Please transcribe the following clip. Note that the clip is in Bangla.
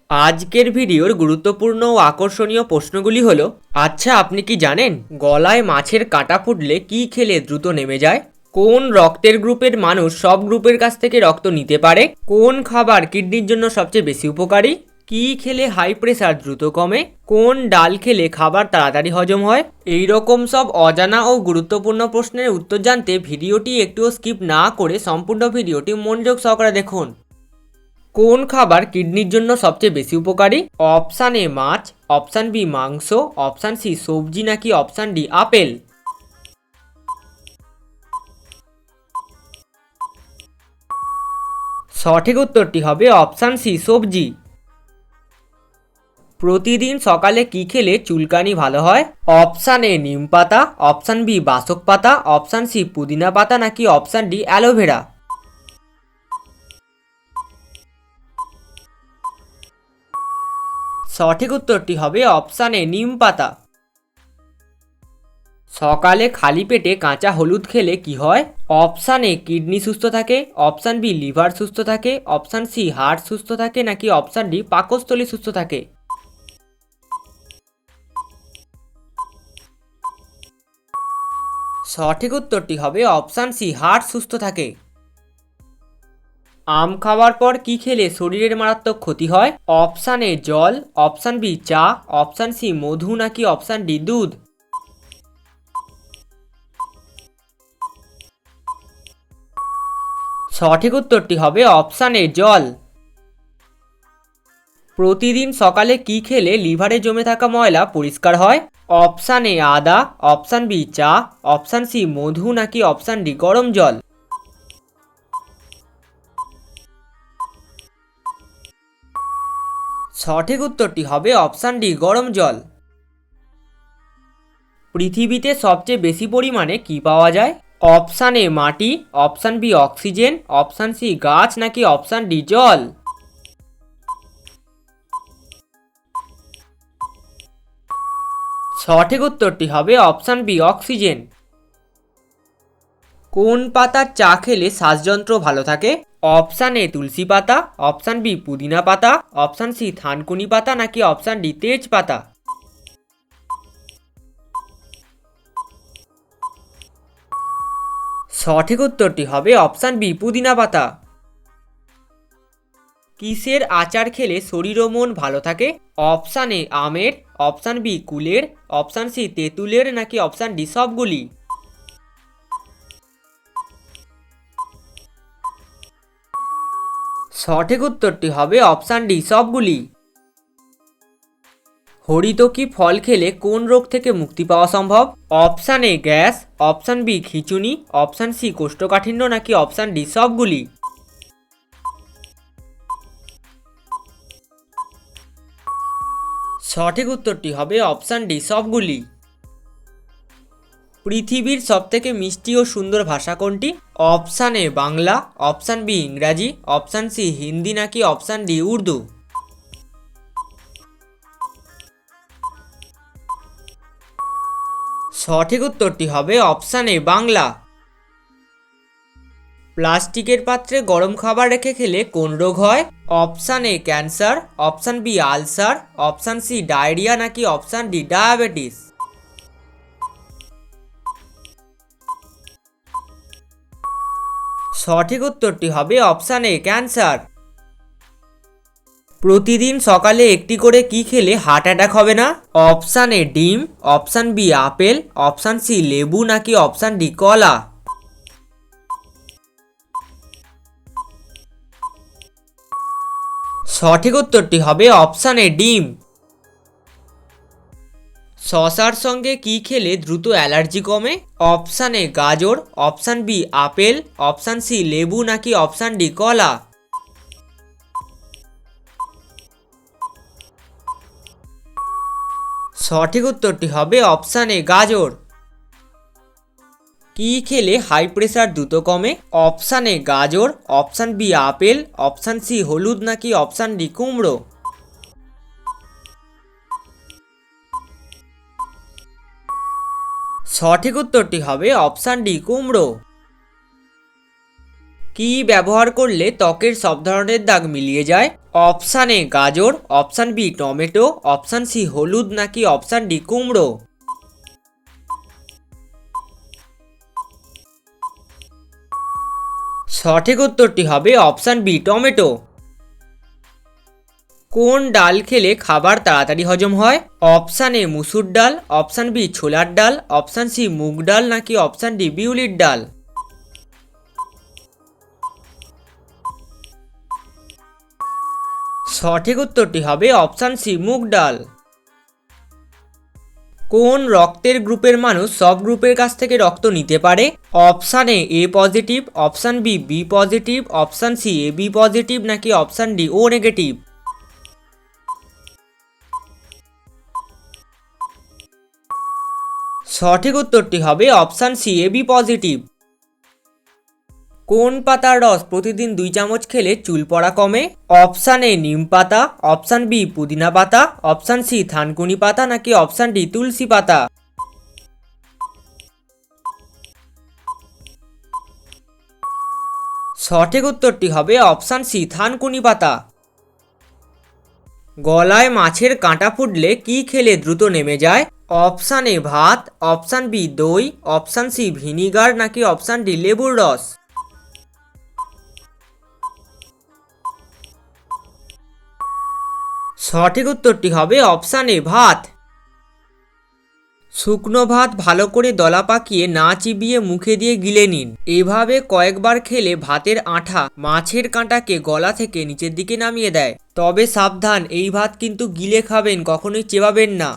আজকের ভিডিওর গুরুত্বপূর্ণ ও আকর্ষণীয় প্রশ্নগুলি হলো, আচ্ছা আপনি কি জানেন গলায় মাছের কাঁটা ফুটলে কি খেলে দ্রুত নেমে যায়? কোন রক্তের গ্রুপের মানুষ সব গ্রুপের কাছ থেকে রক্ত নিতে পারে? কোন খাবার কিডনির জন্য সবচেয়ে বেশি উপকারী? কি খেলে হাই প্রেসার দ্রুত কমে? কোন ডাল খেলে খাবার তাড়াতাড়ি হজম হয়? এই রকম সব অজানা ও গুরুত্বপূর্ণ প্রশ্নের উত্তর জানতে ভিডিওটি একটুও স্কিপ না করে সম্পূর্ণ ভিডিওটি মনোযোগ সহকারে দেখুন। কোন খাবার কিডনির জন্য সবচেয়ে বেশি উপকারী? অপশান এ মাছ, অপশান বি মাংস, অপশান সি সবজি নাকি অপশান ডি আপেল? সঠিক উত্তরটি হবে অপশান সি সবজি। প্রতিদিন সকালে কি খেলে চুলকানি ভালো হয়? অপশান এ নিম পাতা, অপশান বি বাসক পাতা, অপশান সি পুদিনা পাতা নাকি অপশান ডি অ্যালোভেরা? সঠিক উত্তরটি হবে অপশান এ নিম পাতা। সকালে খালি পেটে কাঁচা হলুদ খেলে কি হয়? অপশান এ কিডনি সুস্থ থাকে, অপশান বি লিভার সুস্থ থাকে, অপশান সি হার্ট সুস্থ থাকে নাকি অপশান ডি পাকস্থলী সুস্থ থাকে? সঠিক উত্তরটি হবে অপশান সি হার্ট সুস্থ থাকে। আম খাওয়ার পর কি খেলে শরীরের মারাত্মক ক্ষতি হয়? অপশান এ জল, অপশান বি চা, অপশান সি মধু নাকি অপশান ডি দুধ? সঠিক উত্তরটি হবে অপশান এ জল। প্রতিদিন সকালে কি খেলে লিভারে জমে থাকা ময়লা পরিষ্কার হয়? অপশান এ আদা, অপশান বি চা, অপশান সি মধু নাকি অপশান ডি গরম জল? সঠিক উত্তরটি হবে অপশান ডি গরম জল। পৃথিবীতে সবচেয়ে বেশি পরিমাণে কি পাওয়া যায়? অপশান এ মাটি, option B oxygen, option C গাছ নাকি অপশান ডি জল? সঠিক উত্তরটি হবে অপশান বি অক্সিজেন। কোন পাতার চা খেলে শ্বাসযন্ত্র ভালো থাকে? অপশান এ তুলসী পাতা, অপশান বি পুদিনা পাতা, অপশান সি থানকুনি পাতা নাকি অপশান ডি তেজ পাতা? সঠিক উত্তরটি হবে অপশান বি পুদিনা পাতা। কিসের আচার খেলে শরীর ও মন ভালো থাকে? অপশান এ আমের, অপশান বি কুলের, অপশান সি তেঁতুলের নাকি অপশান ডি সবগুলি? সঠিক উত্তরটি হবে অপশান ডি সবগুলি। হরিতকি ফল খেলে কোন রোগ থেকে মুক্তি পাওয়া সম্ভব? Option A gas, option B খিঁচুনি, অপশান সি কোষ্ঠকাঠিন্য নাকি অপশান ডি সবগুলি? সঠিক উত্তরটি হবে অপশান ডি সবগুলি। পৃথিবীর সবথেকে মিষ্টি ও সুন্দর ভাষা কোনটি? Option A Bangla, option B ইংরাজি, অপশান সি হিন্দি নাকি অপশান ডি উর্দু? সঠিক উত্তরটি হবে অপশান এ বাংলা। প্লাস্টিকের পাত্রে গরম খাবার রেখে খেলে কোন রোগ হয়? Option A cancer, option B ulcer, option C diarrhoea নাকি অপশান ডি ডায়াবেটিস? সঠিক উত্তরটি হবে অপশান এ ক্যান্সার। প্রতিদিন সকালে একটি করে কি খেলে হার্ট অ্যাটাক হবে না? অপশান এ ডিম, option B apple, option C লেবু নাকি অপশান ডি কলা? সঠিক উত্তরটি হবে অপশান এ ডিম। শশার সঙ্গে কি খেলে দ্রুত অ্যালার্জি কমে? অপশান এ গাজর, option B apple, option C লেবু নাকি অপশান ডি কলা? সঠিক উত্তরটি হবে অপশান এ গাজর। কি খেলে হাই প্রেসার দ্রুত কমে? অপশান এ গাজর, option B apple, option C হলুদ নাকি অপশান ডি কুমড়ো? সঠিক উত্তরটি হবে অপশান ডি কুমড়ো। কি ব্যবহার করলে ত্বকের সব ধরনের দাগ মিলিয়ে যায়? অপশান এ গাজর, option B tomato, option C হলুদ নাকি অপশান ডি কুমড়ো। সঠিক উত্তরটি হবে অপশান বি টমেটো। কোন ডাল খেলে খাবার তাড়াতাড়ি হজম হয়? অপশান এ মুসুর ডাল, অপশান বি ছোলার ডাল, অপশান সি মুগ ডাল নাকি অপশান ডি বিউলির ডাল। সঠিক উত্তরটি হবে অপশান সি মুগ ডাল। কোন রক্তের গ্রুপের মানুষ সব গ্রুপের কাছ থেকে রক্ত নিতে পারে? Option A positive, option B B positive, option C A B positive নাকি অপশান ডি ও নেগেটিভ। সঠিক উত্তরটি হবে option C A B positive. কোন পাতার রস প্রতিদিন 2 চামচ খেলে চুল পড়া কমে? অপশান এ নিম পাতা, অপশান বি পুদিনা পাতা, অপশান সি থানকুনি পাতা নাকি অপশান ডি তুলসী পাতা। সঠিক উত্তরটি হবে অপশান সি থানকুনি পাতা। গলায় মাছের কাঁটা ফুটলে কি খেলে দ্রুত নেমে যায়? অপশান এ ভাত, অপশান বি দই, অপশান সি ভিনিগার নাকি অপশান ডি লেবুর রস। সঠিক উত্তরটি হবে অপশান এ ভাত। শুকনো ভাত ভালো করে দলা পাকিয়ে না চিবিয়ে মুখে দিয়ে গিলে নিন। এভাবে কয়েকবার খেলে ভাতের আঠা মাছের কাঁটাকে গলা থেকে নিচের দিকে নামিয়ে দেয়। তবে সাবধান, এই ভাত কিন্তু গিলে খাবেন, কখনোই চেবাবেন না।